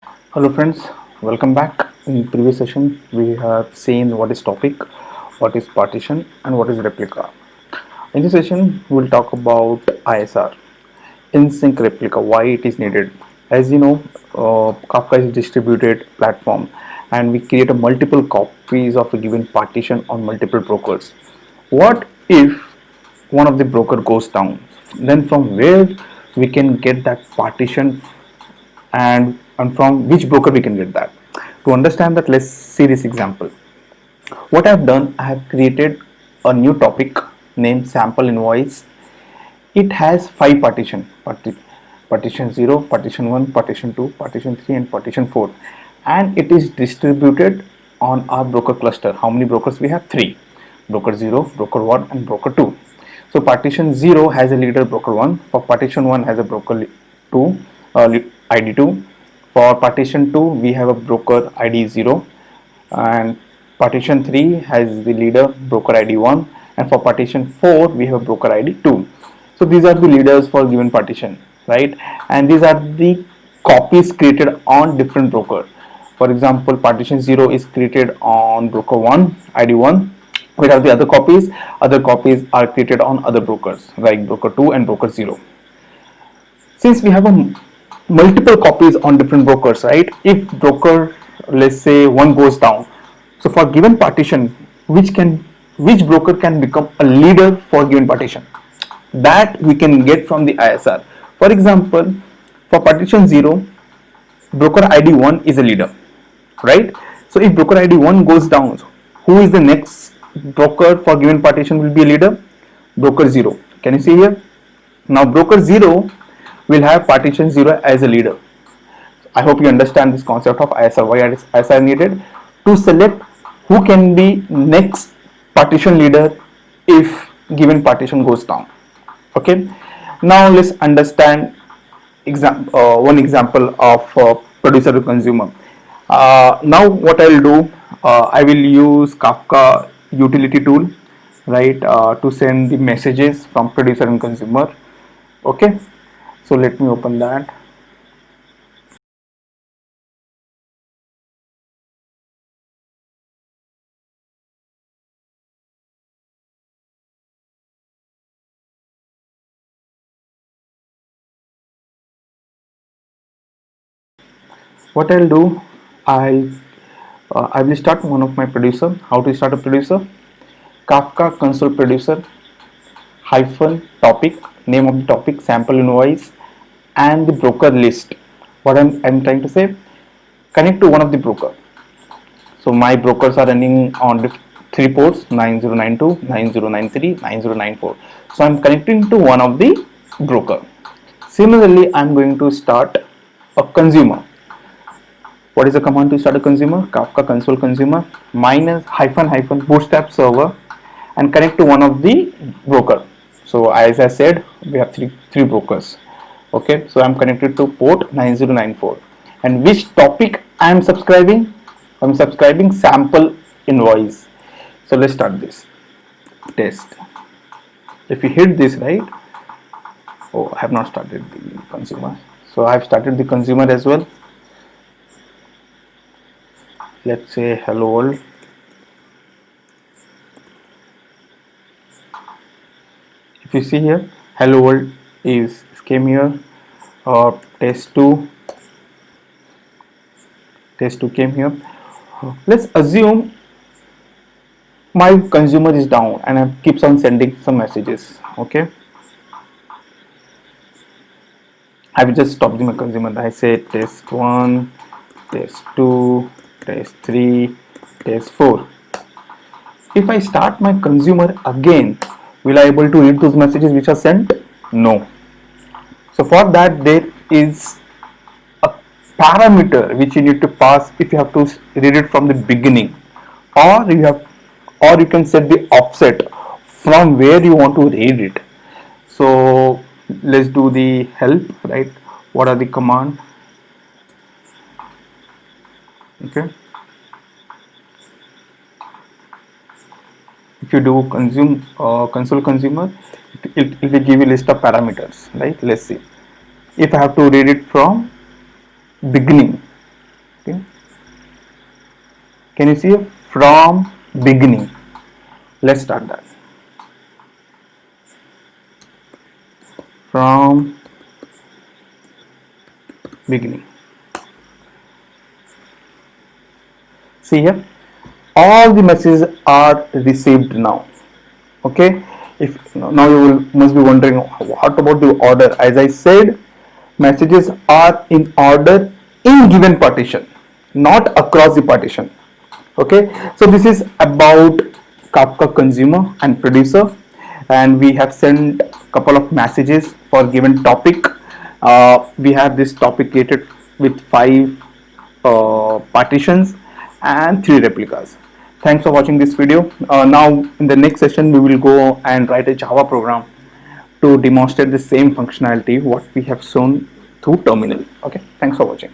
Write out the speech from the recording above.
Hello friends, welcome back. In previous session we have seen what is topic, what is partition and what is replica. In this session we will talk about ISR, in-sync replica, why it is needed. As you know, Kafka is a distributed platform and we create a multiple copies of a given partition on multiple brokers. What if one of the broker goes down? Then from where we can get that partition and from which broker we can get that. To understand that, let's see this example. What I've done, I have created a new topic named sample invoice. It has five partition 0, partition 1, partition 2, partition 3 and partition 4, and it is distributed on our broker cluster. How many brokers we have? 3: broker 0, broker 1 and broker 2. So partition 0 has a leader broker 1, for partition 1 has a broker 2, ID 2. For partition 2 we have a broker ID 0, and partition 3 has the leader broker ID 1, and for partition 4 we have broker ID 2. So these are the leaders for given partition, right? And these are the copies created on different broker. For example, partition 0 is created on broker 1 ID 1. Where are the other copies? Other copies are created on other brokers like broker 2 and broker 0. Since we have a multiple copies on different brokers, right? If broker, let's say, one goes down, so for given partition, which broker can become a leader for given partition, that we can get from the ISR. For example, for partition 0, broker ID 1 is a leader, right? So if broker ID 1 goes down, who is the next broker for given partition will be a leader? Broker 0. Can you see here? Now broker 0 will have partition 0 as a leader. I hope you understand this concept of ISR. Why is ISR needed? To select who can be next partition leader if given partition goes down. Okay. Now let's understand one example of producer to consumer. Now what I will do, I will use Kafka utility tool, right, to send the messages from producer and consumer. Okay. So let me open that. What I'll do, I will start one of my producer. How to start a producer? Kafka console producer hyphen topic, name of the topic, sample invoice, and the broker list. What I'm trying to say, connect to one of the broker. So my brokers are running on the three ports: 9092, 9093, 9094. So I'm connecting to one of the broker. Similarly, I'm going to start a consumer. What is the command to start a consumer? Kafka console consumer minus hyphen hyphen bootstrap server and connect to one of the broker. So as I said, we have three brokers. Okay, so I'm connected to port 9094. And which topic I am subscribing? I'm subscribing sample invoice. So let's start this test. If you hit this, right? Oh, I have not started the consumer. So I have started the consumer as well. Let's say hello world. If you see here, hello world is came here, or test2 came here. Let's assume my consumer is down and I keeps on sending some messages. Okay, I will just stop the my consumer. I say test1, test2, test3, test4. If I start my consumer again, will I able to read those messages which are sent? No. So for that there is a parameter which you need to pass if you have to read it from the beginning, or you can set the offset from where you want to read it. So let's do the help, right? What are the command? Okay, if you do console consumer, it will give you list of parameters, right? Let's see if I have to read it from beginning. Can you see from beginning? Let's start that. From beginning. See here, all the messages are received now. Okay, if now you will must be wondering what about the order. As I said, messages are in order in given partition, not across the partition. Okay, so this is about Kafka consumer and producer, and we have sent a couple of messages for given topic. We have this topic created with 5 partitions and 3 replicas. Thanks for watching this video. Now in the next session we will go and write a Java program to demonstrate the same functionality what we have shown through terminal. Okay, thanks for watching.